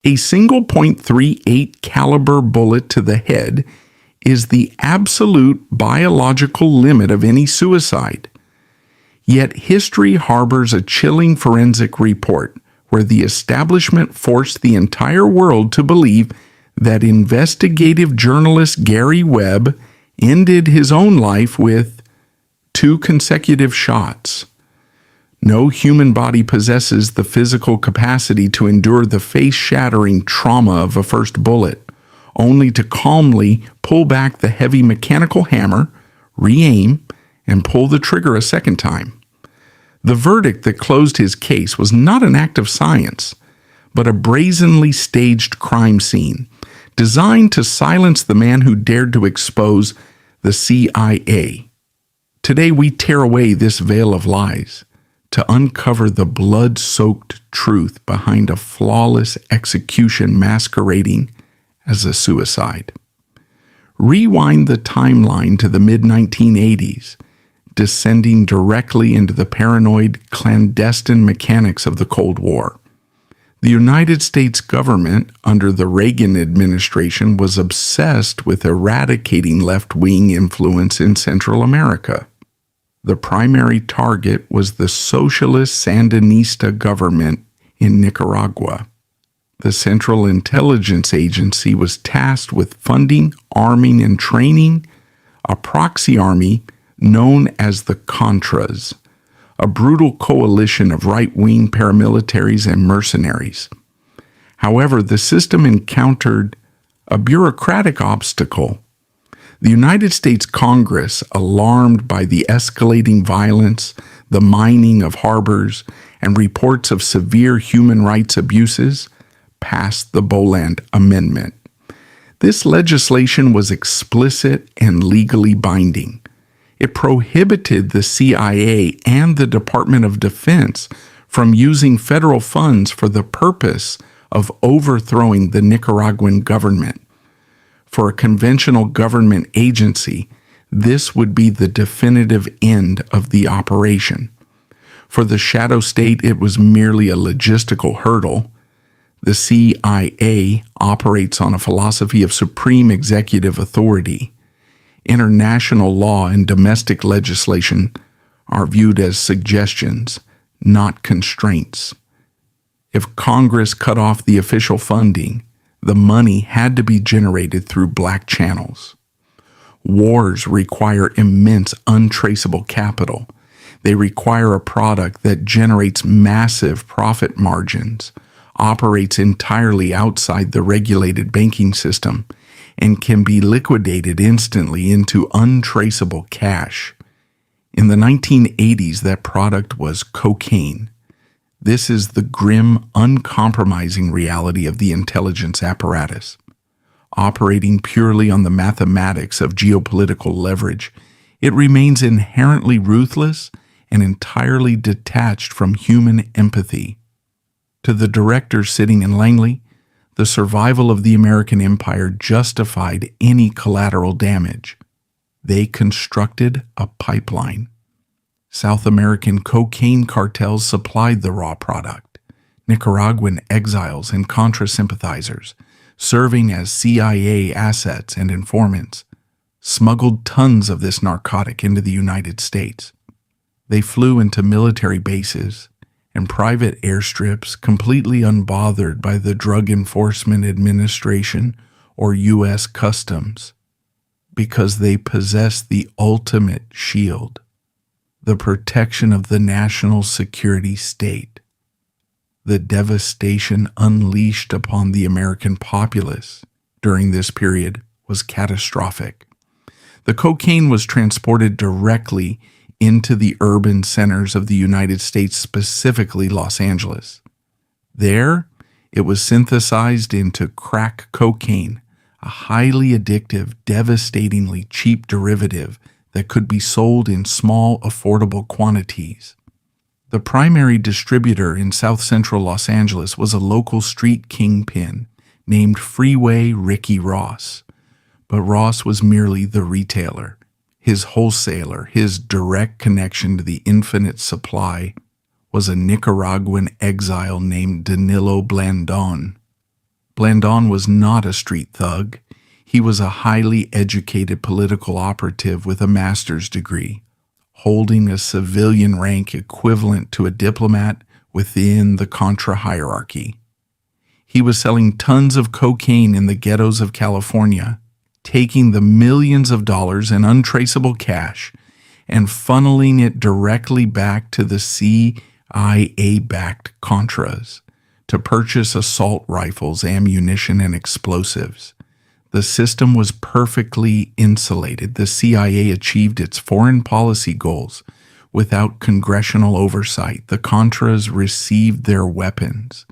A single .38 caliber bullet to the head is the absolute biological limit of any suicide. Yet history harbors a chilling forensic report where the establishment forced the entire world to believe that investigative journalist Gary Webb ended his own life with 2 consecutive shots. No human body possesses the physical capacity to endure the face-shattering trauma of a first bullet, only to calmly pull back the heavy mechanical hammer, re-aim, and pull the trigger a second time. The verdict that closed his case was not an act of science, but a brazenly staged crime scene designed to silence the man who dared to expose the CIA. Today we tear away this veil of lies to uncover the blood-soaked truth behind a flawless execution masquerading as a suicide. Rewind the timeline to the mid-1980s, descending directly into the paranoid, clandestine mechanics of the Cold War. The United States government, under the Reagan administration, was obsessed with eradicating left-wing influence in Central America. The primary target was the socialist Sandinista government in Nicaragua. The Central Intelligence Agency was tasked with funding, arming, and training a proxy army known as the Contras, a brutal coalition of right-wing paramilitaries and mercenaries. However, the system encountered a bureaucratic obstacle. The United States Congress, alarmed by the escalating violence, the mining of harbors, and reports of severe human rights abuses, passed the Boland Amendment. This legislation was explicit and legally binding. It prohibited the CIA and the Department of Defense from using federal funds for the purpose of overthrowing the Nicaraguan government. For a conventional government agency, this would be the definitive end of the operation. For the shadow state, it was merely a logistical hurdle. The CIA operates on a philosophy of supreme executive authority. International law and domestic legislation are viewed as suggestions, not constraints. If Congress cut off the official funding, the money had to be generated through black channels. Wars require immense untraceable capital. They require a product that generates massive profit margins, operates entirely outside the regulated banking system, and can be liquidated instantly into untraceable cash. In the 1980s, that product was cocaine. This is the grim, uncompromising reality of the intelligence apparatus. Operating purely on the mathematics of geopolitical leverage, it remains inherently ruthless and entirely detached from human empathy. To the directors sitting in Langley, the survival of the American empire justified any collateral damage. They constructed a pipeline. South American cocaine cartels supplied the raw product. Nicaraguan exiles and Contra sympathizers, serving as CIA assets and informants, smuggled tons of this narcotic into the United States. They flew into military bases and private airstrips completely unbothered by the Drug Enforcement Administration or U.S. Customs, because they possess the ultimate shield, the protection of the national security state. The devastation unleashed upon the American populace during this period was catastrophic. The cocaine was transported directly into the urban centers of the United States, specifically Los Angeles. There, it was synthesized into crack cocaine, a highly addictive, devastatingly cheap derivative that could be sold in small, affordable quantities. The primary distributor in South Central Los Angeles was a local street kingpin named Freeway Ricky Ross. But Ross was merely the retailer, his wholesaler. His direct connection to the infinite supply was a Nicaraguan exile named Danilo Blandon. Blandon was not a street thug. He was a highly educated political operative with a master's degree, holding a civilian rank equivalent to a diplomat within the Contra hierarchy. He was selling tons of cocaine in the ghettos of California, taking the millions of dollars in untraceable cash and funneling it directly back to the CIA-backed Contras to purchase assault rifles, ammunition, and explosives. The system was perfectly insulated. The CIA achieved its foreign policy goals without congressional oversight. The Contras received their weapons.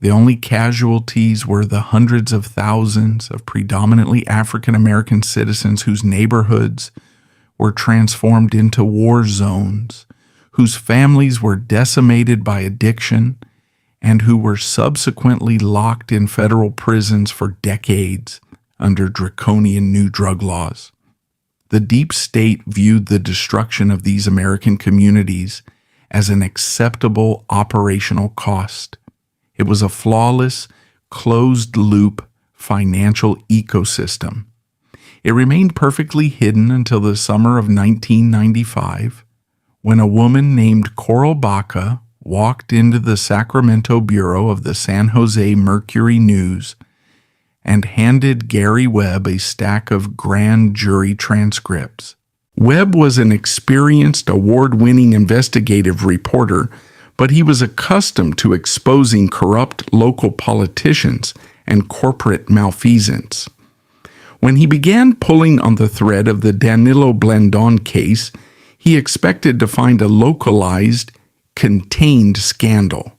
The only casualties were the hundreds of thousands of predominantly African American citizens whose neighborhoods were transformed into war zones, whose families were decimated by addiction, and who were subsequently locked in federal prisons for decades under draconian new drug laws. The deep state viewed the destruction of these American communities as an acceptable operational cost. It was a flawless, closed-loop financial ecosystem. It remained perfectly hidden until the summer of 1995, when a woman named Coral Baca walked into the Sacramento bureau of the San Jose Mercury News and handed Gary Webb a stack of grand jury transcripts. Webb was an experienced, award-winning investigative reporter, but he was accustomed to exposing corrupt local politicians and corporate malfeasance. When he began pulling on the thread of the Danilo Blandon case, he expected to find a localized, contained scandal.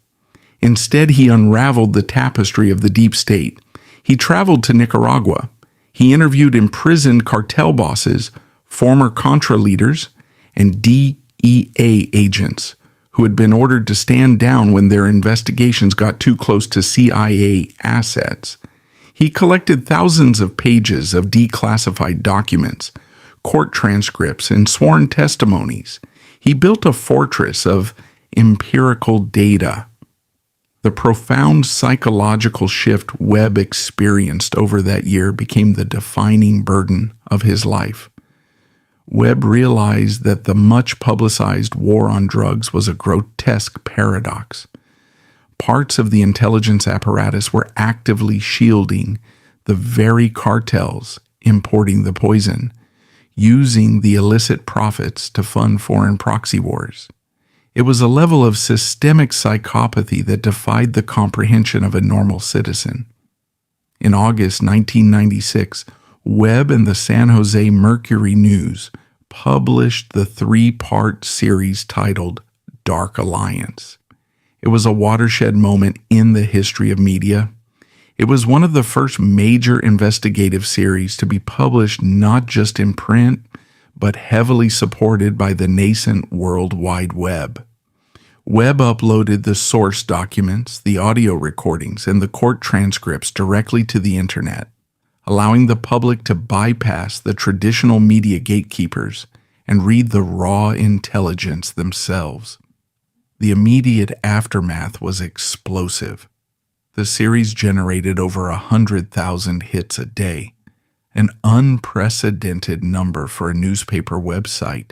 Instead, he unraveled the tapestry of the deep state. He traveled to Nicaragua. He interviewed imprisoned cartel bosses, former Contra leaders, and DEA agents who had been ordered to stand down when their investigations got too close to CIA assets. He collected thousands of pages of declassified documents, court transcripts, and sworn testimonies. He built a fortress of empirical data. The profound psychological shift Webb experienced over that year became the defining burden of his life. Webb realized that the much-publicized war on drugs was a grotesque paradox. Parts of the intelligence apparatus were actively shielding the very cartels importing the poison, using the illicit profits to fund foreign proxy wars. It was a level of systemic psychopathy that defied the comprehension of a normal citizen. In August 1996, Webb and the San Jose Mercury News published the three-part series titled Dark Alliance. It was a watershed moment in the history of media. It was one of the first major investigative series to be published not just in print, but heavily supported by the nascent World Wide Web. Webb uploaded the source documents, the audio recordings, and the court transcripts directly to the internet, allowing the public to bypass the traditional media gatekeepers and read the raw intelligence themselves. The immediate aftermath was explosive. The series generated over 100,000 hits a day, an unprecedented number for a newspaper website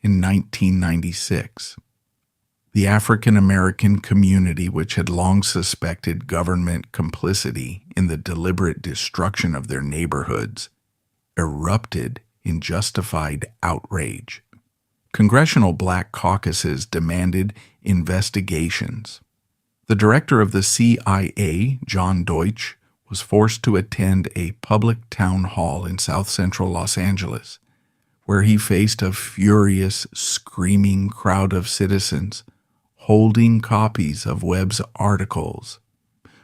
in 1996. The African American community, which had long suspected government complicity in the deliberate destruction of their neighborhoods, erupted in justified outrage. Congressional black caucuses demanded investigations. The director of the CIA, John Deutsch, was forced to attend a public town hall in South Central Los Angeles, where he faced a furious, screaming crowd of citizens holding copies of Webb's articles.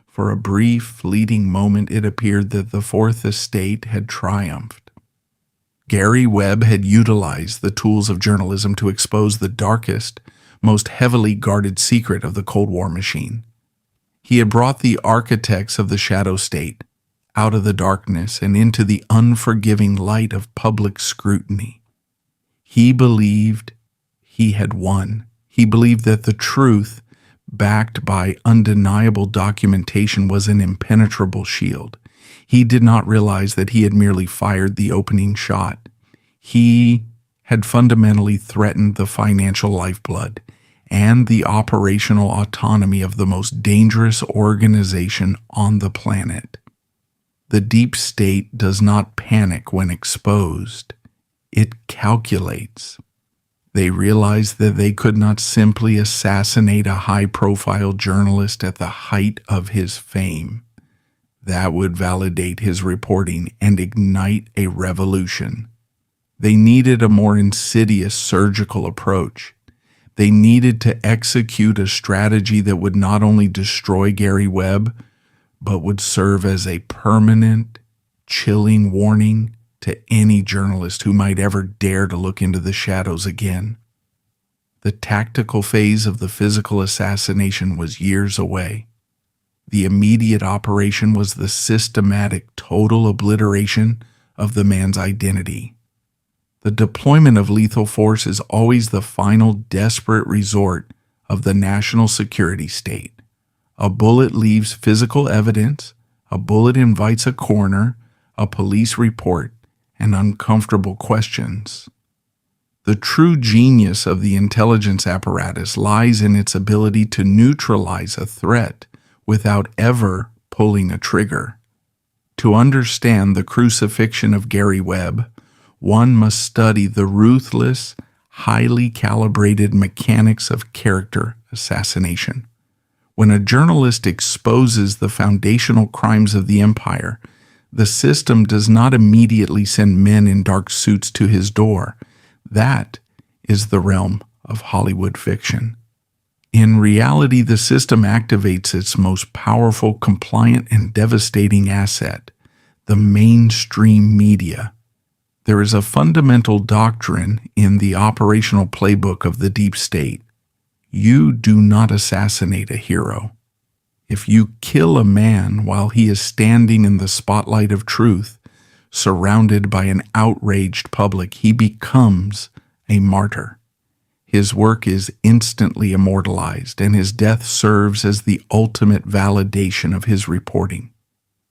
For a brief, fleeting moment, it appeared that the Fourth Estate had triumphed. Gary Webb had utilized the tools of journalism to expose the darkest, most heavily guarded secret of the Cold War machine. He had brought the architects of the shadow state out of the darkness and into the unforgiving light of public scrutiny. He believed he had won. He believed that the truth, backed by undeniable documentation, was an impenetrable shield. He did not realize that he had merely fired the opening shot. He had fundamentally threatened the financial lifeblood and the operational autonomy of the most dangerous organization on the planet. The deep state does not panic when exposed. It calculates. They realized that they could not simply assassinate a high-profile journalist at the height of his fame. That would validate his reporting and ignite a revolution. They needed a more insidious surgical approach. They needed to execute a strategy that would not only destroy Gary Webb, but would serve as a permanent, chilling warning to any journalist who might ever dare to look into the shadows again. The tactical phase of the physical assassination was years away. The immediate operation was the systematic, total obliteration of the man's identity. The deployment of lethal force is always the final desperate resort of the national security state. A bullet leaves physical evidence, a bullet invites a coroner, a police report, and uncomfortable questions. The true genius of the intelligence apparatus lies in its ability to neutralize a threat without ever pulling a trigger. To understand the crucifixion of Gary Webb, one must study the ruthless, highly calibrated mechanics of character assassination. When a journalist exposes the foundational crimes of the empire, the system does not immediately send men in dark suits to his door. That is the realm of Hollywood fiction. In reality, the system activates its most powerful, compliant, and devastating asset, the mainstream media. There is a fundamental doctrine in the operational playbook of the deep state. You do not assassinate a hero. If you kill a man while he is standing in the spotlight of truth, surrounded by an outraged public, he becomes a martyr. His work is instantly immortalized, and his death serves as the ultimate validation of his reporting.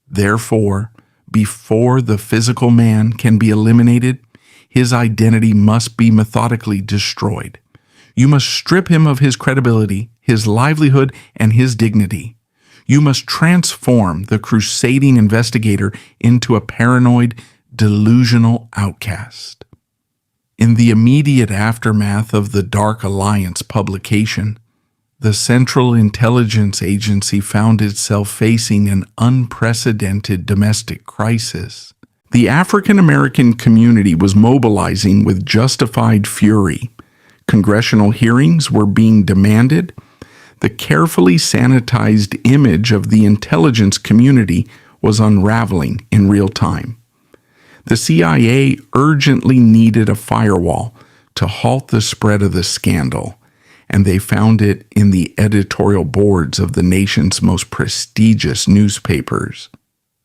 Therefore, before the physical man can be eliminated, his identity must be methodically destroyed. You must strip him of his credibility, his livelihood, and his dignity. You must transform the crusading investigator into a paranoid, delusional outcast. In the immediate aftermath of the Dark Alliance publication, the Central Intelligence Agency found itself facing an unprecedented domestic crisis. The African American community was mobilizing with justified fury. Congressional hearings were being demanded. The carefully sanitized image of the intelligence community was unraveling in real time. The CIA urgently needed a firewall to halt the spread of the scandal, and they found it in the editorial boards of the nation's most prestigious newspapers.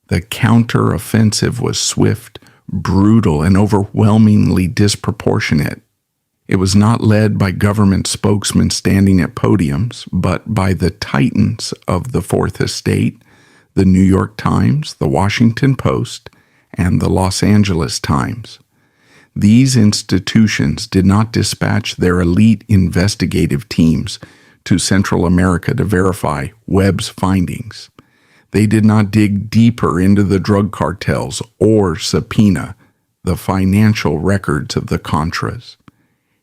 The counter-offensive was swift, brutal, and overwhelmingly disproportionate. It was not led by government spokesmen standing at podiums, but by the titans of the Fourth Estate, the New York Times, the Washington Post, and the Los Angeles Times. These institutions did not dispatch their elite investigative teams to Central America to verify Webb's findings. They did not dig deeper into the drug cartels or subpoena the financial records of the Contras.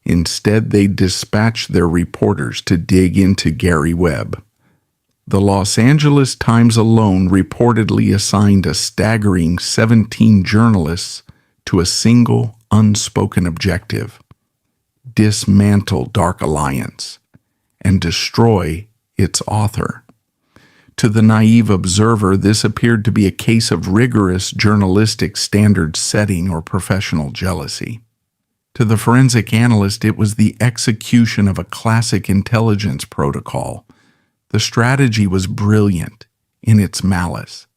Instead, they dispatched their reporters to dig into Gary Webb. The Los Angeles Times alone reportedly assigned a staggering 17 journalists to a single unspoken objective: dismantle Dark Alliance and destroy its author. To the naive observer, this appeared to be a case of rigorous journalistic standard setting or professional jealousy. To the forensic analyst, it was the execution of a classic intelligence protocol. The strategy was brilliant in its malice.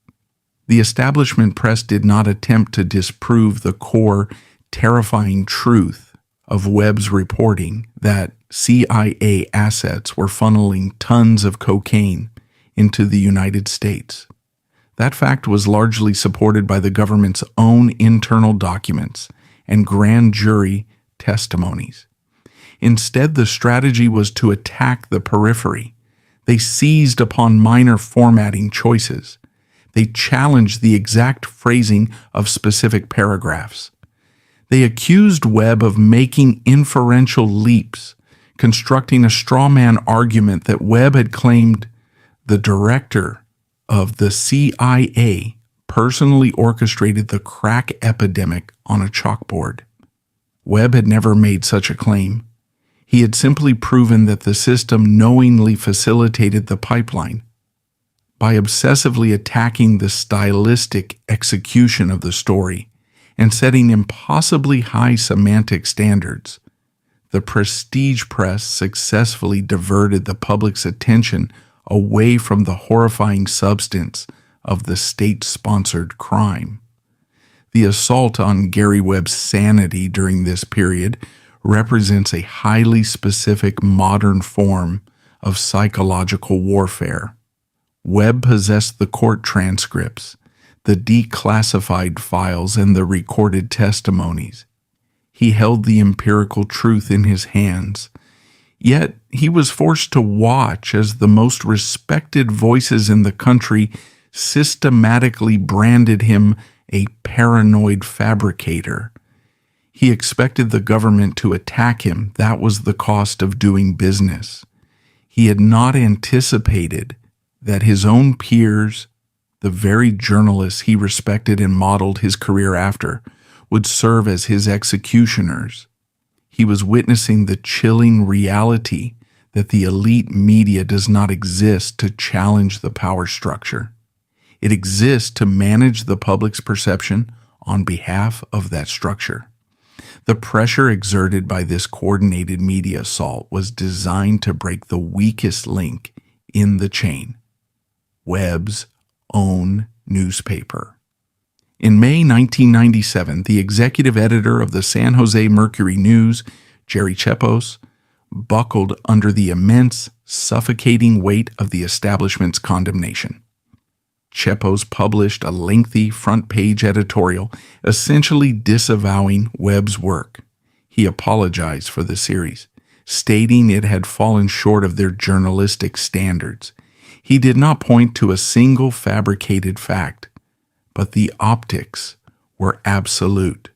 The establishment press did not attempt to disprove the core, terrifying truth of Webb's reporting that CIA assets were funneling tons of cocaine into the United States. That fact was largely supported by the government's own internal documents and grand jury testimonies. Instead, the strategy was to attack the periphery. They seized upon minor formatting choices. They challenged the exact phrasing of specific paragraphs. They accused Webb of making inferential leaps, constructing a straw man argument that Webb had claimed the director of the CIA personally orchestrated the crack epidemic on a chalkboard. Webb had never made such a claim. He had simply proven that the system knowingly facilitated the pipeline. By obsessively attacking the stylistic execution of the story and setting impossibly high semantic standards, the prestige press successfully diverted the public's attention away from the horrifying substance of the state-sponsored crime. The assault on Gary Webb's sanity during this period represents a highly specific modern form of psychological warfare. Webb possessed the court transcripts, the declassified files, and the recorded testimonies. He held the empirical truth in his hands. Yet he was forced to watch as the most respected voices in the country systematically branded him a paranoid fabricator. He expected the government to attack him. That was the cost of doing business. He had not anticipated that his own peers, the very journalists he respected and modeled his career after, would serve as his executioners. He was witnessing the chilling reality that the elite media does not exist to challenge the power structure. It exists to manage the public's perception on behalf of that structure. The pressure exerted by this coordinated media assault was designed to break the weakest link in the chain, Webb's own newspaper. In May 1997, the executive editor of the San Jose Mercury News, Jerry Chepos, buckled under the immense, suffocating weight of the establishment's condemnation. Chepos published a lengthy front-page editorial essentially disavowing Webb's work. He apologized for the series, stating it had fallen short of their journalistic standards. He did not point to a single fabricated fact, but the optics were absolute.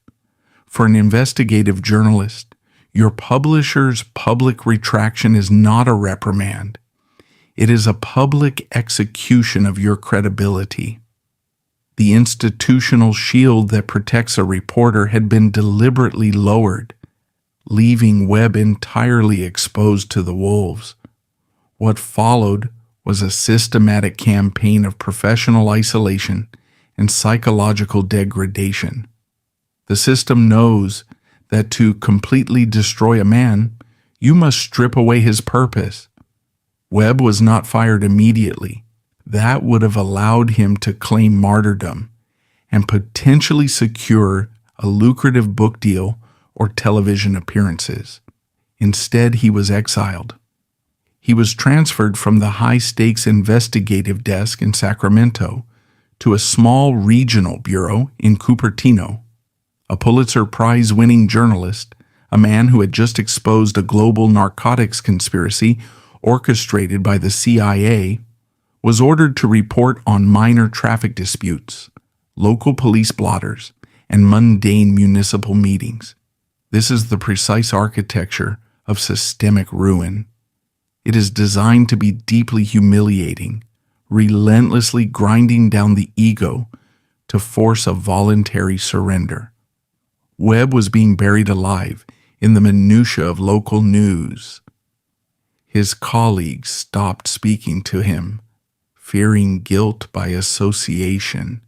For an investigative journalist, your publisher's public retraction is not a reprimand. It is a public execution of your credibility. The institutional shield that protects a reporter had been deliberately lowered, leaving Webb entirely exposed to the wolves. What followed was a systematic campaign of professional isolation and psychological degradation. The system knows that to completely destroy a man, you must strip away his purpose. Webb was not fired immediately. That would have allowed him to claim martyrdom and potentially secure a lucrative book deal or television appearances. Instead, he was exiled. He was transferred from the high-stakes investigative desk in Sacramento to a small regional bureau in Cupertino. A Pulitzer Prize-winning journalist, a man who had just exposed a global narcotics conspiracy orchestrated by the CIA, was ordered to report on minor traffic disputes, local police blotters, and mundane municipal meetings. This is the precise architecture of systemic ruin. It is designed to be deeply humiliating, relentlessly grinding down the ego to force a voluntary surrender. Webb was being buried alive in the minutiae of local news. His colleagues stopped speaking to him, fearing guilt by association.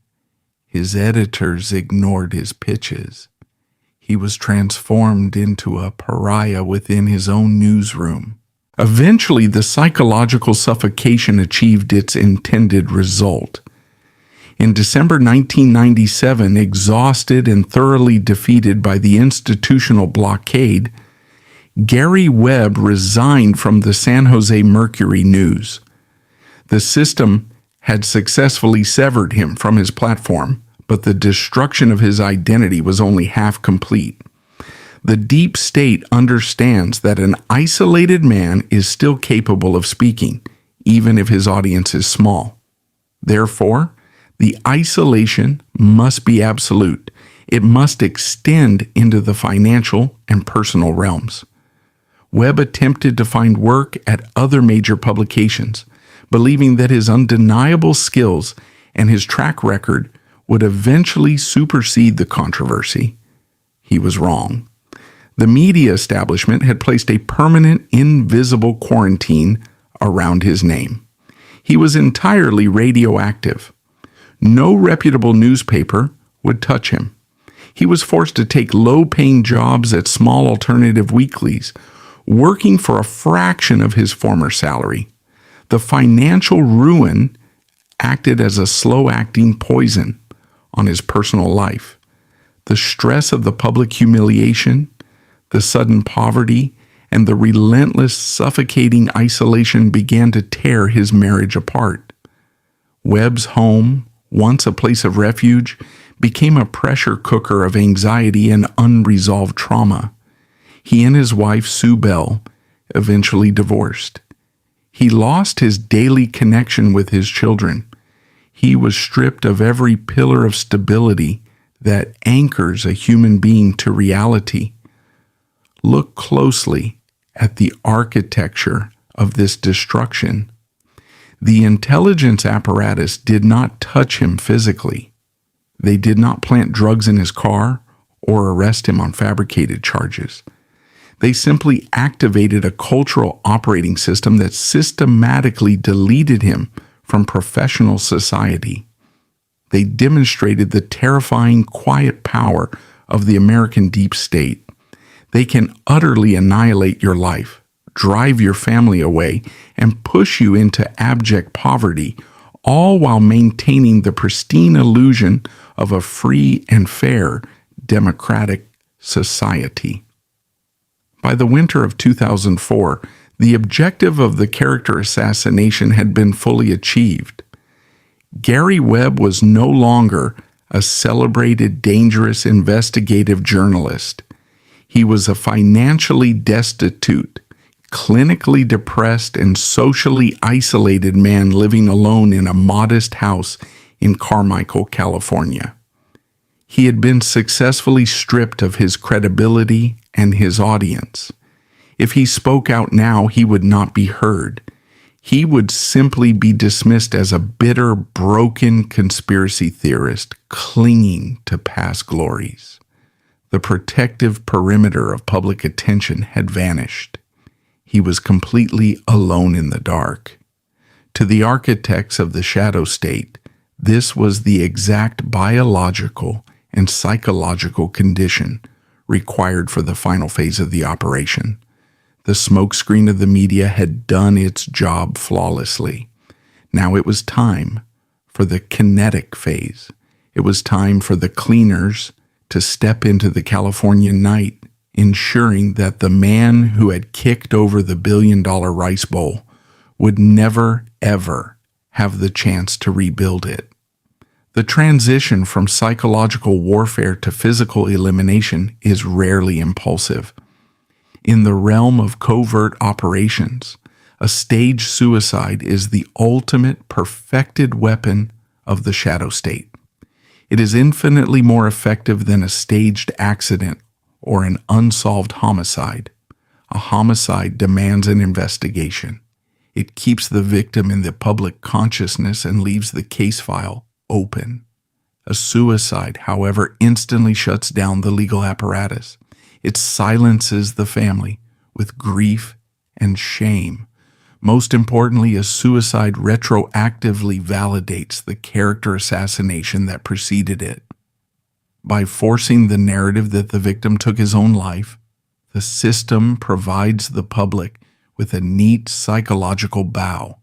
His editors ignored his pitches. He was transformed into a pariah within his own newsroom. Eventually, the psychological suffocation achieved its intended result. In December 1997, exhausted and thoroughly defeated by the institutional blockade, Gary Webb resigned from the San Jose Mercury News. The system had successfully severed him from his platform, but the destruction of his identity was only half complete. The deep state understands that an isolated man is still capable of speaking, even if his audience is small. Therefore, the isolation must be absolute. It must extend into the financial and personal realms. Webb attempted to find work at other major publications, believing that his undeniable skills and his track record would eventually supersede the controversy. He was wrong. The media establishment had placed a permanent, invisible quarantine around his name. He was entirely radioactive. No reputable newspaper would touch him. He was forced to take low-paying jobs at small alternative weeklies, working for a fraction of his former salary. The financial ruin acted as a slow-acting poison on his personal life. The stress of the public humiliation, the sudden poverty, and the relentless, suffocating isolation began to tear his marriage apart. Webb's home, once a place of refuge, became a pressure cooker of anxiety and unresolved trauma. He and his wife, Sue Bell, eventually divorced. He lost his daily connection with his children. He was stripped of every pillar of stability that anchors a human being to reality. Look closely at the architecture of this destruction. The intelligence apparatus did not touch him physically. They did not plant drugs in his car or arrest him on fabricated charges. They simply activated a cultural operating system that systematically deleted him from professional society. They demonstrated the terrifying, quiet power of the American deep state. They can utterly annihilate your life, drive your family away, and push you into abject poverty, all while maintaining the pristine illusion of a free and fair democratic society. By the winter of 2004, the objective of the character assassination had been fully achieved. Gary Webb was no longer a celebrated, dangerous investigative journalist. He was a financially destitute, clinically depressed, and socially isolated man living alone in a modest house in Carmichael, California. He had been successfully stripped of his credibility and his audience. If he spoke out now, he would not be heard. He would simply be dismissed as a bitter, broken conspiracy theorist clinging to past glories. The protective perimeter of public attention had vanished. He was completely alone in the dark. To the architects of the shadow state, this was the exact biological and psychological condition required for the final phase of the operation. The smokescreen of the media had done its job flawlessly. Now it was time for the kinetic phase. It was time for the cleaners to step into the California night, ensuring that the man who had kicked over the billion-dollar rice bowl would never, ever have the chance to rebuild it. The transition from psychological warfare to physical elimination is rarely impulsive. In the realm of covert operations, a staged suicide is the ultimate perfected weapon of the shadow state. It is infinitely more effective than a staged accident or an unsolved homicide. A homicide demands an investigation. It keeps the victim in the public consciousness and leaves the case file open. A suicide, however, instantly shuts down the legal apparatus. It silences the family with grief and shame. Most importantly, a suicide retroactively validates the character assassination that preceded it. By forcing the narrative that the victim took his own life, the system provides the public with a neat psychological bow.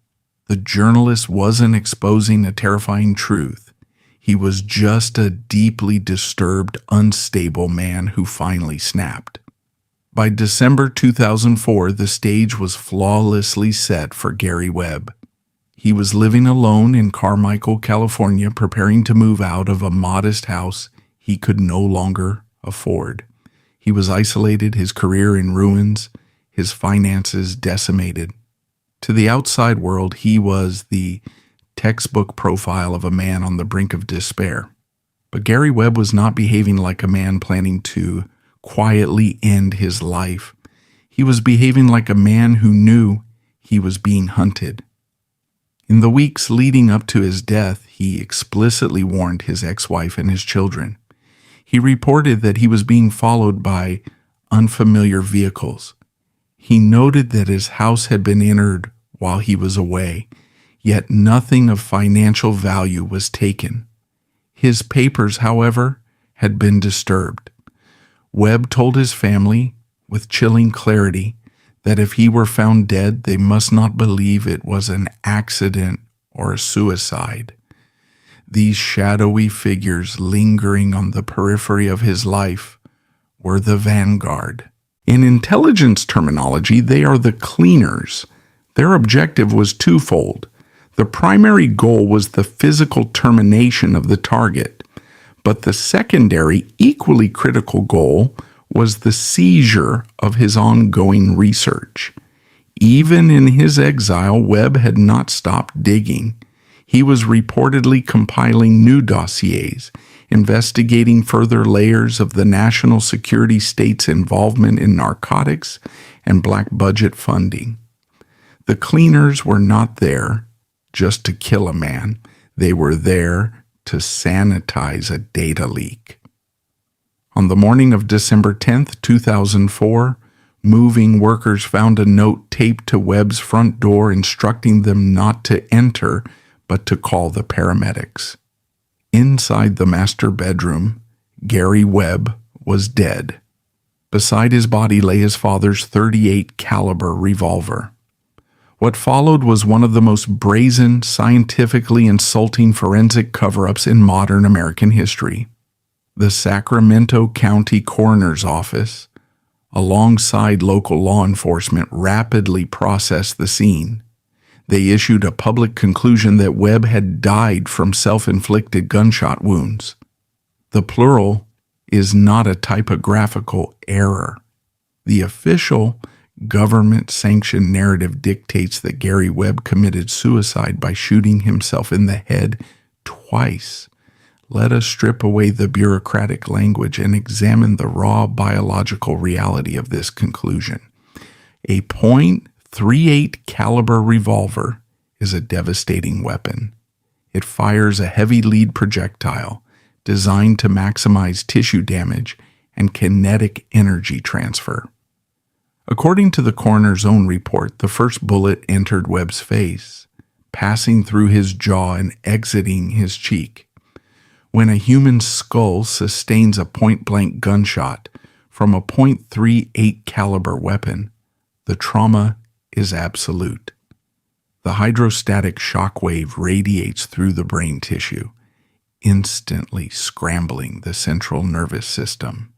The journalist wasn't exposing a terrifying truth. He was just a deeply disturbed, unstable man who finally snapped. By December 2004, the stage was flawlessly set for Gary Webb. He was living alone in Carmichael, California, preparing to move out of a modest house he could no longer afford. He was isolated, his career in ruins, his finances decimated. To the outside world, he was the textbook profile of a man on the brink of despair. But Gary Webb was not behaving like a man planning to quietly end his life. He was behaving like a man who knew he was being hunted. In the weeks leading up to his death, he explicitly warned his ex-wife and his children. He reported that he was being followed by unfamiliar vehicles. He noted that his house had been entered while he was away, yet nothing of financial value was taken. His papers, however, had been disturbed. Webb told his family, with chilling clarity, that if he were found dead, they must not believe it was an accident or a suicide. These shadowy figures lingering on the periphery of his life were the vanguard. In intelligence terminology, they are the cleaners. Their objective was twofold. The primary goal was the physical termination of the target, but the secondary, equally critical goal was the seizure of his ongoing research. Even in his exile, Webb had not stopped digging. He was reportedly compiling new dossiers, investigating further layers of the national security state's involvement in narcotics and black budget funding. The cleaners were not there just to kill a man. They were there to sanitize a data leak. On the morning of December 10th, 2004, moving workers found a note taped to Webb's front door instructing them not to enter, but to call the paramedics. Inside the master bedroom, Gary Webb was dead. Beside his body lay his father's .38 caliber revolver. What followed was one of the most brazen, scientifically insulting forensic cover-ups in modern American history. The Sacramento County Coroner's Office, alongside local law enforcement, rapidly processed the scene. They issued a public conclusion that Webb had died from self-inflicted gunshot wounds. The plural is not a typographical error. The official government-sanctioned narrative dictates that Gary Webb committed suicide by shooting himself in the head twice. Let us strip away the bureaucratic language and examine the raw biological reality of this conclusion. A .38 caliber revolver is a devastating weapon. It fires a heavy lead projectile designed to maximize tissue damage and kinetic energy transfer. According to the coroner's own report, the first bullet entered Webb's face, passing through his jaw and exiting his cheek. When a human skull sustains a point-blank gunshot from a .38 caliber weapon, the trauma is absolute. The hydrostatic shock wave radiates through the brain tissue, instantly scrambling the central nervous system.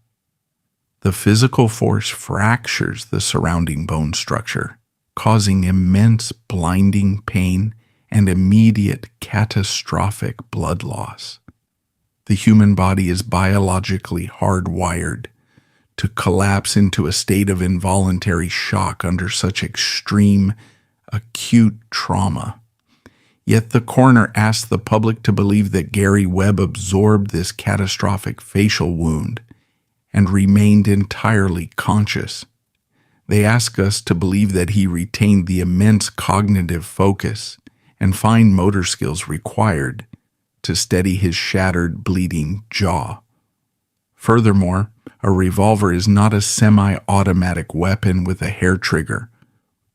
The physical force fractures the surrounding bone structure, causing immense blinding pain and immediate catastrophic blood loss. The human body is biologically hardwired to collapse into a state of involuntary shock under such extreme, acute trauma. Yet the coroner asked the public to believe that Gary Webb absorbed this catastrophic facial wound and remained entirely conscious. They ask us to believe that he retained the immense cognitive focus and fine motor skills required to steady his shattered, bleeding jaw. Furthermore, a revolver is not a semi-automatic weapon with a hair trigger.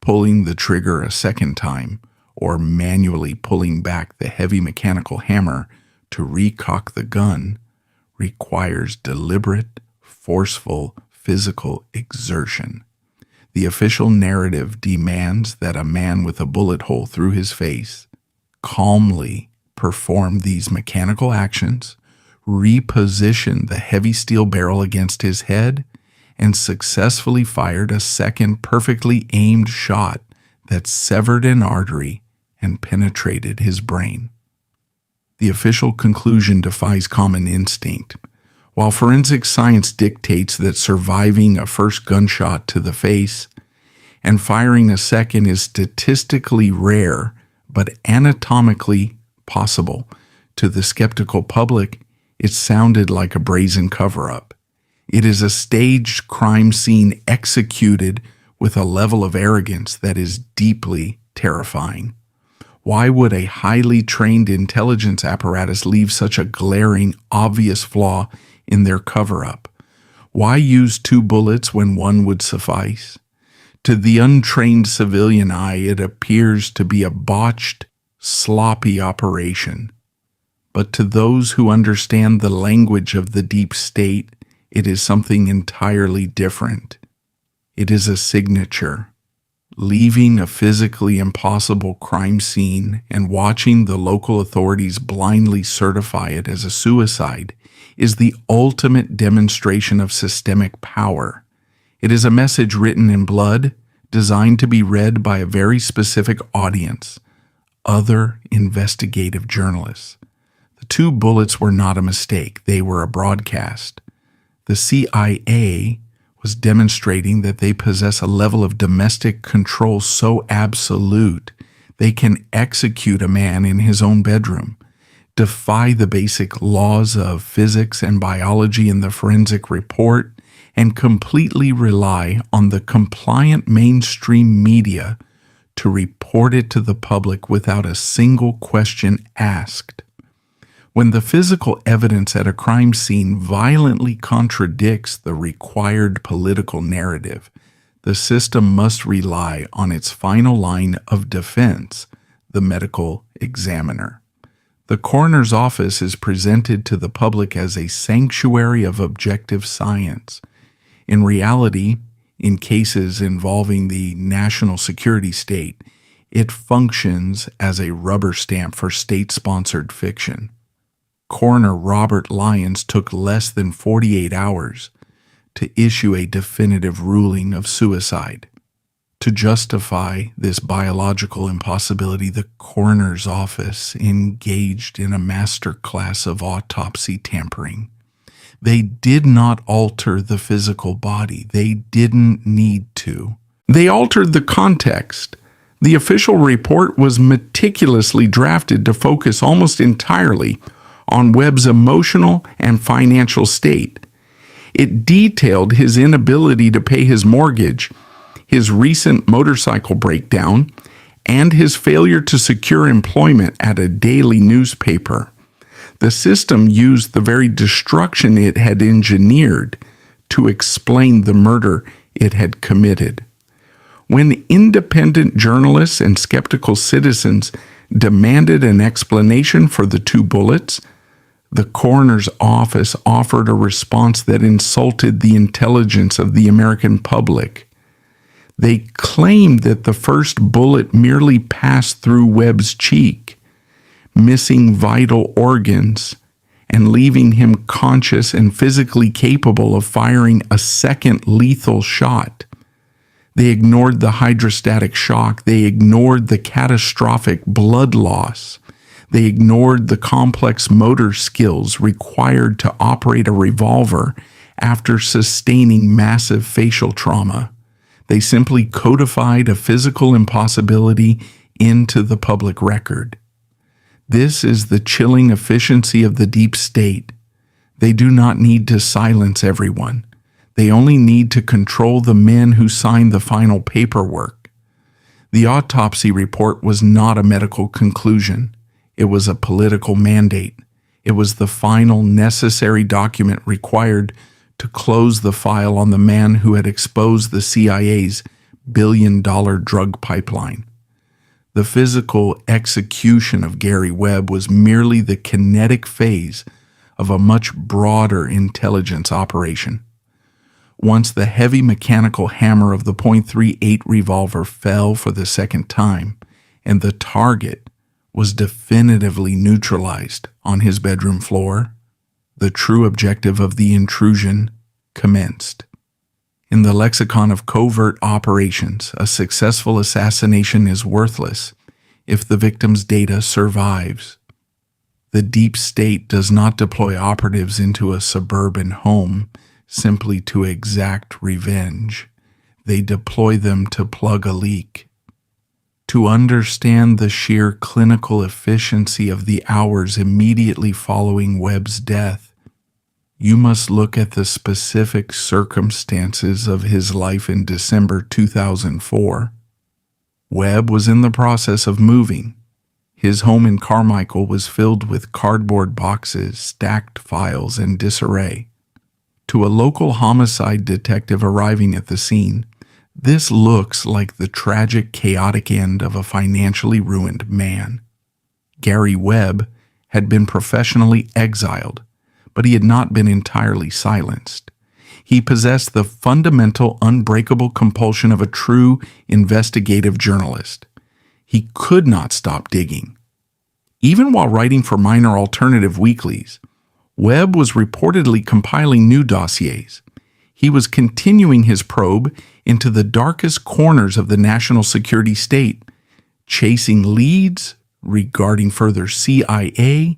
Pulling the trigger a second time, or manually pulling back the heavy mechanical hammer to recock the gun, requires deliberate, forceful physical exertion. The official narrative demands that a man with a bullet hole through his face calmly perform these mechanical actions, reposition the heavy steel barrel against his head, and successfully fired a second perfectly aimed shot that severed an artery and penetrated his brain. The official conclusion defies common instinct. While forensic science dictates that surviving a first gunshot to the face and firing a second is statistically rare but anatomically possible, to the skeptical public, it sounded like a brazen cover-up. It is a staged crime scene executed with a level of arrogance that is deeply terrifying. Why would a highly trained intelligence apparatus leave such a glaring, obvious flaw in their cover-up? Why use 2 bullets when one would suffice? To the untrained civilian eye, it appears to be a botched, sloppy operation. But to those who understand the language of the deep state, it is something entirely different. It is a signature. Leaving a physically impossible crime scene and watching the local authorities blindly certify it as a suicide is the ultimate demonstration of systemic power. It is a message written in blood, designed to be read by a very specific audience, other investigative journalists. The 2 bullets were not a mistake. They were a broadcast. The CIA was demonstrating that they possess a level of domestic control so absolute they can execute a man in his own bedroom, defy the basic laws of physics and biology in the forensic report, and completely rely on the compliant mainstream media to report it to the public without a single question asked. When the physical evidence at a crime scene violently contradicts the required political narrative, the system must rely on its final line of defense, the medical examiner. The coroner's office is presented to the public as a sanctuary of objective science. In reality, in cases involving the national security state, it functions as a rubber stamp for state-sponsored fiction. Coroner Robert Lyons took less than 48 hours to issue a definitive ruling of suicide. To justify this biological impossibility, the coroner's office engaged in a master class of autopsy tampering. They did not alter the physical body. They didn't need to. They altered the context. The official report was meticulously drafted to focus almost entirely on Webb's emotional and financial state. It detailed his inability to pay his mortgage, his recent motorcycle breakdown, and his failure to secure employment at a daily newspaper. The system used the very destruction it had engineered to explain the murder it had committed. When independent journalists and skeptical citizens demanded an explanation for the 2 bullets, the coroner's office offered a response that insulted the intelligence of the American public. They claimed that the first bullet merely passed through Webb's cheek, missing vital organs and leaving him conscious and physically capable of firing a second lethal shot. They ignored the hydrostatic shock. They ignored the catastrophic blood loss. They ignored the complex motor skills required to operate a revolver after sustaining massive facial trauma. They simply codified a physical impossibility into the public record. This is the chilling efficiency of the deep state. They do not need to silence everyone. They only need to control the men who sign the final paperwork. The autopsy report was not a medical conclusion. It was a political mandate. It was the final necessary document required to close the file on the man who had exposed the CIA's billion-dollar drug pipeline. The physical execution of Gary Webb was merely the kinetic phase of a much broader intelligence operation. Once the heavy mechanical hammer of the .38 revolver fell for the second time, and the target was definitively neutralized on his bedroom floor, the true objective of the intrusion commenced. In the lexicon of covert operations, a successful assassination is worthless if the victim's data survives. The deep state does not deploy operatives into a suburban home simply to exact revenge. They deploy them to plug a leak. To understand the sheer clinical efficiency of the hours immediately following Webb's death, you must look at the specific circumstances of his life in December 2004. Webb was in the process of moving. His home in Carmichael was filled with cardboard boxes, stacked files, and disarray. To a local homicide detective arriving at the scene, this looks like the tragic, chaotic end of a financially ruined man. Gary Webb had been professionally exiled, but he had not been entirely silenced. He possessed the fundamental, unbreakable compulsion of a true investigative journalist. He could not stop digging. Even while writing for minor alternative weeklies, Webb was reportedly compiling new dossiers. He was continuing his probe into the darkest corners of the national security state, chasing leads regarding further CIA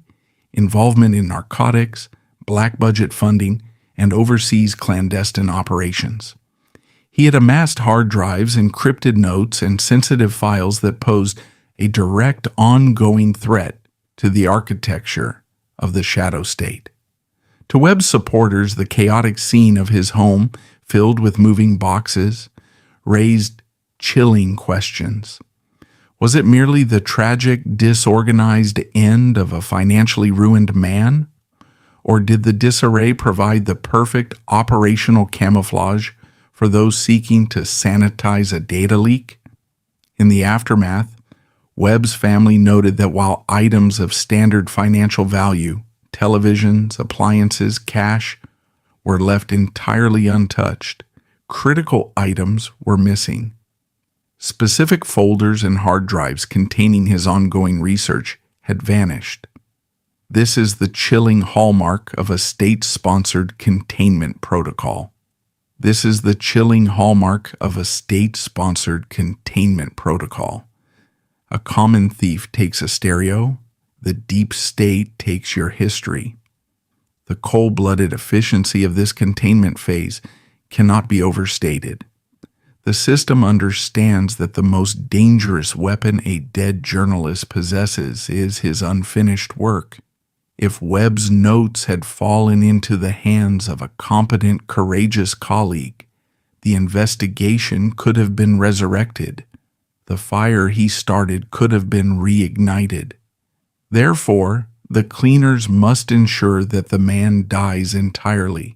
involvement in narcotics, black budget funding, and overseas clandestine operations. He had amassed hard drives, encrypted notes, and sensitive files that posed a direct ongoing threat to the architecture of the shadow state. To Webb's supporters, the chaotic scene of his home, filled with moving boxes, raised chilling questions. Was it merely the tragic, disorganized end of a financially ruined man? Or did the disarray provide the perfect operational camouflage for those seeking to sanitize a data leak? In the aftermath, Webb's family noted that while items of standard financial value, televisions, appliances, cash, were left entirely untouched, critical items were missing. Specific folders and hard drives containing his ongoing research had vanished. This is the chilling hallmark of a state-sponsored containment protocol. This is the chilling hallmark of a state-sponsored containment protocol. A common thief takes a stereo. The deep state takes your history. The cold-blooded efficiency of this containment phase cannot be overstated. The system understands that the most dangerous weapon a dead journalist possesses is his unfinished work. If Webb's notes had fallen into the hands of a competent, courageous colleague, the investigation could have been resurrected. The fire he started could have been reignited. Therefore, the cleaners must ensure that the man dies entirely.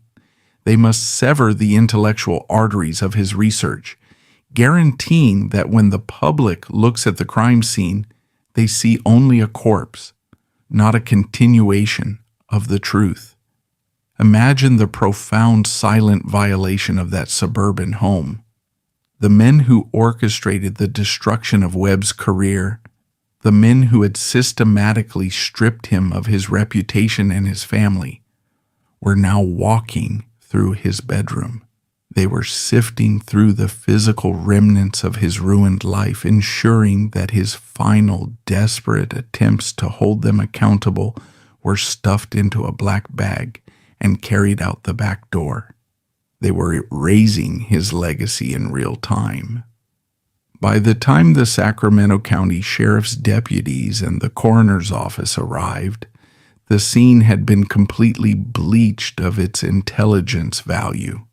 They must sever the intellectual arteries of his research, guaranteeing that when the public looks at the crime scene, they see only a corpse, not a continuation of the truth. Imagine the profound silent violation of that suburban home. The men who orchestrated the destruction of Webb's career, the men who had systematically stripped him of his reputation and his family, were now walking through his bedroom. They were sifting through the physical remnants of his ruined life, ensuring that his final desperate attempts to hold them accountable were stuffed into a black bag and carried out the back door. They were erasing his legacy in real time. By the time the Sacramento County Sheriff's deputies and the coroner's office arrived, the scene had been completely bleached of its intelligence value.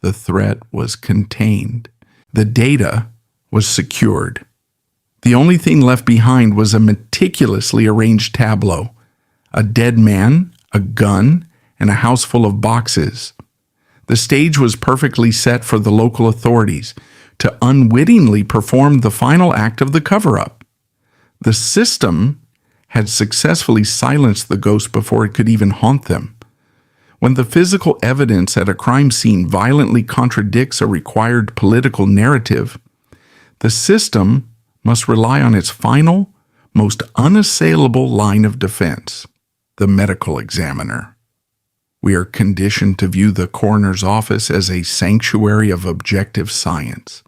The threat was contained. The data was secured. The only thing left behind was a meticulously arranged tableau: a dead man, a gun, and a house full of boxes. The stage was perfectly set for the local authorities to unwittingly perform the final act of the cover-up. The system had successfully silenced the ghost before it could even haunt them. When the physical evidence at a crime scene violently contradicts a required political narrative, the system must rely on its final, most unassailable line of defense: the medical examiner. We are conditioned to view the coroner's office as a sanctuary of objective science,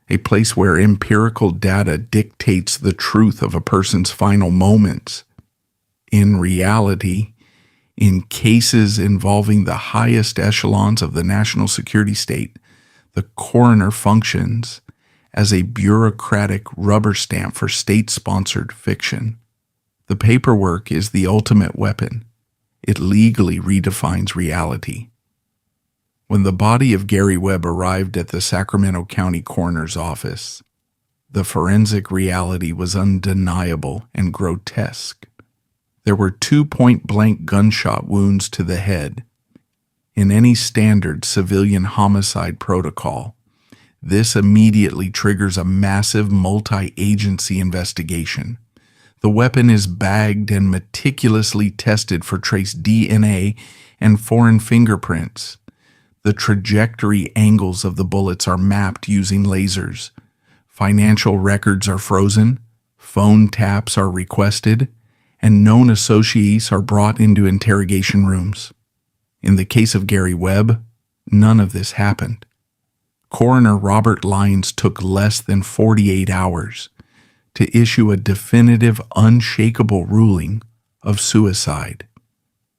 a place where empirical data dictates the truth of a person's final moments. In reality, in cases involving the highest echelons of the national security state, the coroner functions as a bureaucratic rubber stamp for state-sponsored fiction. The paperwork is the ultimate weapon. It legally redefines reality. When the body of Gary Webb arrived at the Sacramento County Coroner's office, the forensic reality was undeniable and grotesque. There were 2 point-blank gunshot wounds to the head. In any standard civilian homicide protocol, this immediately triggers a massive multi-agency investigation. The weapon is bagged and meticulously tested for trace DNA and foreign fingerprints. The trajectory angles of the bullets are mapped using lasers. Financial records are frozen, phone taps are requested, and known associates are brought into interrogation rooms. In the case of Gary Webb, none of this happened. Coroner Robert Lyons took less than 48 hours to issue a definitive, unshakable ruling of suicide.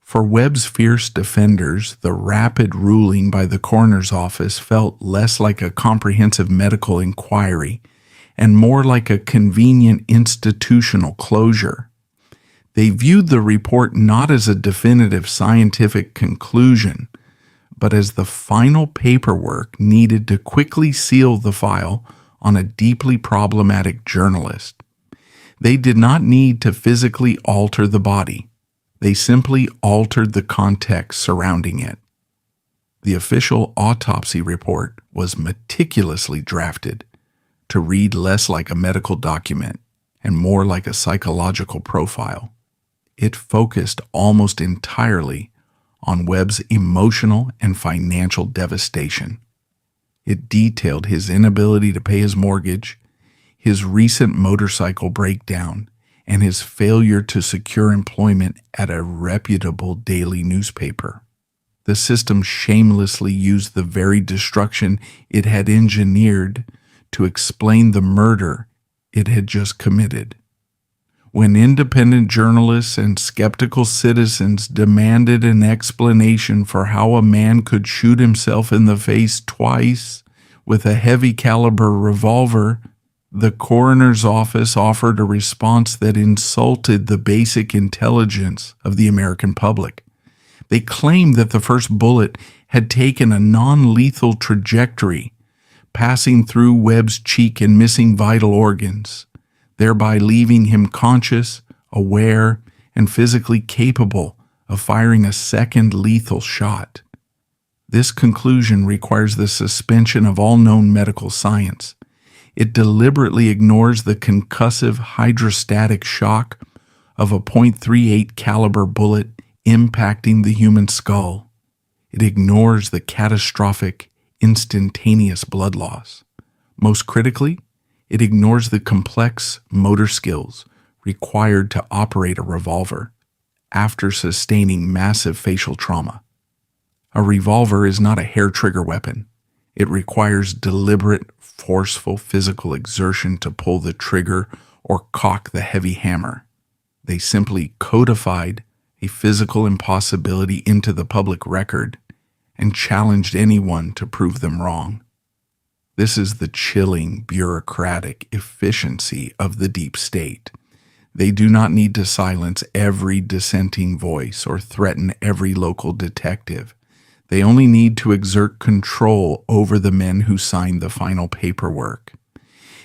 For Webb's fierce defenders, the rapid ruling by the coroner's office felt less like a comprehensive medical inquiry and more like a convenient institutional closure. They viewed the report not as a definitive scientific conclusion, but as the final paperwork needed to quickly seal the file on a deeply problematic journalist. They did not need to physically alter the body. They simply altered the context surrounding it. The official autopsy report was meticulously drafted to read less like a medical document and more like a psychological profile. It focused almost entirely on Webb's emotional and financial devastation. It detailed his inability to pay his mortgage, his recent motorcycle breakdown, and his failure to secure employment at a reputable daily newspaper. The system shamelessly used the very destruction it had engineered to explain the murder it had just committed. When independent journalists and skeptical citizens demanded an explanation for how a man could shoot himself in the face twice with a heavy-caliber revolver, the coroner's office offered a response that insulted the basic intelligence of the American public. They claimed that the first bullet had taken a non-lethal trajectory, passing through Webb's cheek and missing vital organs, thereby leaving him conscious, aware, and physically capable of firing a second lethal shot. This conclusion requires the suspension of all known medical science. It deliberately ignores the concussive hydrostatic shock of a .38 caliber bullet impacting the human skull. It ignores the catastrophic, instantaneous blood loss. Most critically, it ignores the complex motor skills required to operate a revolver after sustaining massive facial trauma. A revolver is not a hair-trigger weapon. It requires deliberate, forceful physical exertion to pull the trigger or cock the heavy hammer. They simply codified a physical impossibility into the public record and challenged anyone to prove them wrong. This is the chilling, bureaucratic efficiency of the deep state. They do not need to silence every dissenting voice or threaten every local detective. They only need to exert control over the men who signed the final paperwork.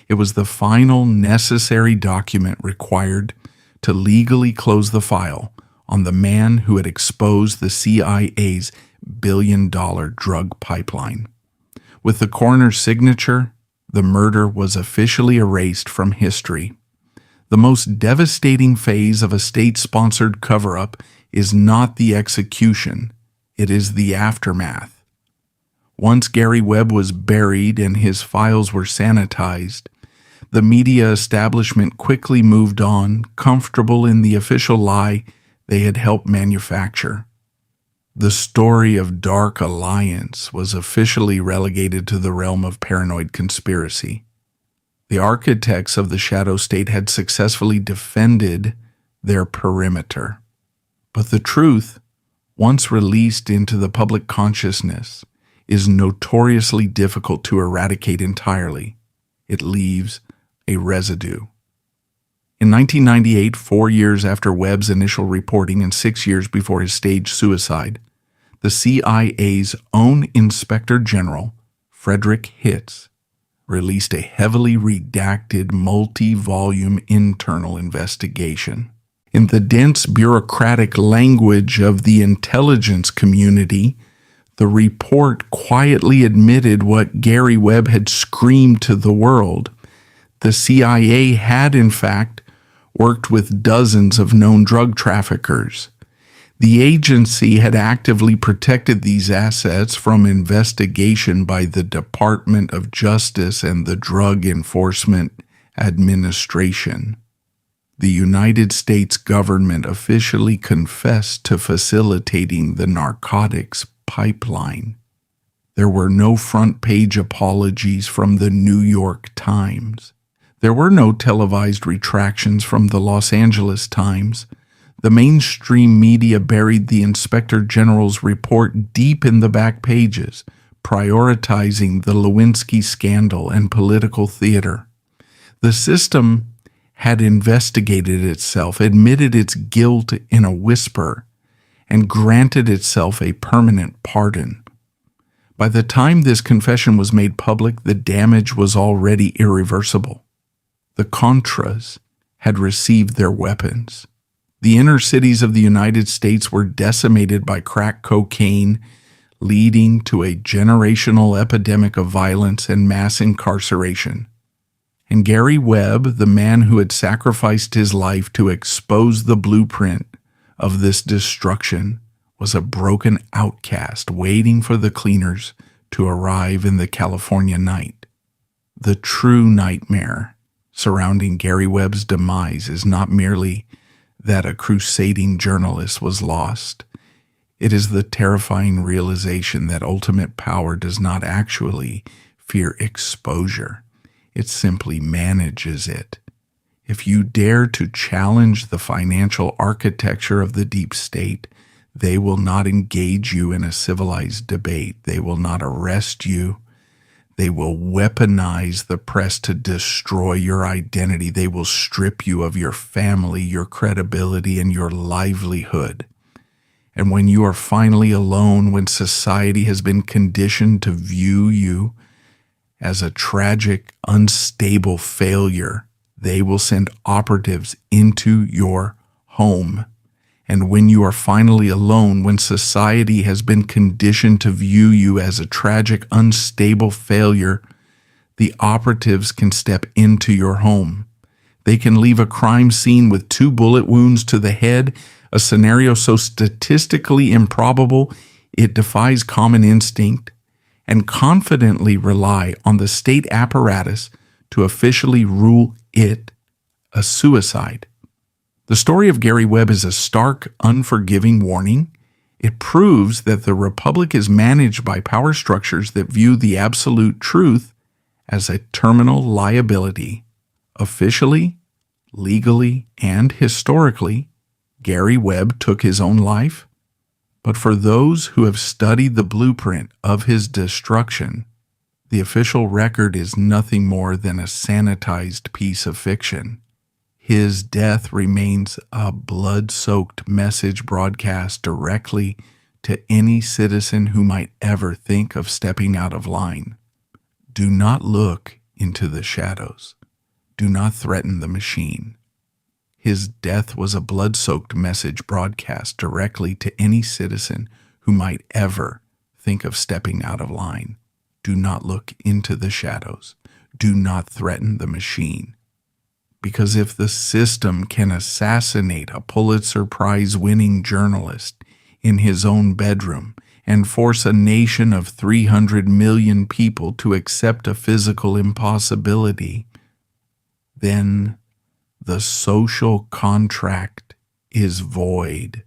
It was the final necessary document required to legally close the file on the man who had exposed the CIA's billion-dollar drug pipeline. With the coroner's signature, the murder was officially erased from history. The most devastating phase of a state-sponsored cover-up is not the execution, it is the aftermath. Once Gary Webb was buried and his files were sanitized, the media establishment quickly moved on, comfortable in the official lie they had helped manufacture. The story of Dark Alliance was officially relegated to the realm of paranoid conspiracy. The architects of the shadow state had successfully defended their perimeter. But the truth, once released into the public consciousness, is notoriously difficult to eradicate entirely. It leaves a residue. In 1998, 4 years after Webb's initial reporting and 6 years before his staged suicide, the CIA's own Inspector General, Frederick Hitz, released a heavily redacted multi-volume internal investigation. In the dense bureaucratic language of the intelligence community, the report quietly admitted what Gary Webb had screamed to the world. The CIA had, in fact, worked with dozens of known drug traffickers. The agency had actively protected these assets from investigation by the Department of Justice and the Drug Enforcement Administration. The United States government officially confessed to facilitating the narcotics pipeline. There were no front-page apologies from the New York Times. There were no televised retractions from the Los Angeles Times. The mainstream media buried the Inspector General's report deep in the back pages, prioritizing the Lewinsky scandal and political theater. The system had investigated itself, admitted its guilt in a whisper, and granted itself a permanent pardon. By the time this confession was made public, the damage was already irreversible. The Contras had received their weapons. The inner cities of the United States were decimated by crack cocaine, leading to a generational epidemic of violence and mass incarceration. And Gary Webb, the man who had sacrificed his life to expose the blueprint of this destruction, was a broken outcast waiting for the cleaners to arrive in the California night. The true nightmare surrounding Gary Webb's demise is not merely that a crusading journalist was lost. It is the terrifying realization that ultimate power does not actually fear exposure. It simply manages it. If you dare to challenge the financial architecture of the deep state, they will not engage you in a civilized debate. They will not arrest you. They will weaponize the press to destroy your identity. They will strip you of your family, your credibility, and your livelihood. And when you are finally alone, when society has been conditioned to view you as a tragic, unstable failure, they will send operatives into your home. And when you are finally alone, when society has been conditioned to view you as a tragic, unstable failure, the operatives can step into your home. They can leave a crime scene with 2 bullet wounds to the head, a scenario so statistically improbable it defies common instinct, and confidently rely on the state apparatus to officially rule it a suicide. The story of Gary Webb is a stark, unforgiving warning. It proves that the Republic is managed by power structures that view the absolute truth as a terminal liability. Officially, legally, and historically, Gary Webb took his own life. But for those who have studied the blueprint of his destruction, the official record is nothing more than a sanitized piece of fiction. His death remains a blood-soaked message broadcast directly to any citizen who might ever think of stepping out of line. Do not look into the shadows. Do not threaten the machine. His death was a blood-soaked message broadcast directly to any citizen who might ever think of stepping out of line. Do not look into the shadows. Do not threaten the machine. Because if the system can assassinate a Pulitzer Prize-winning journalist in his own bedroom and force a nation of 300 million people to accept a physical impossibility, then the social contract is void.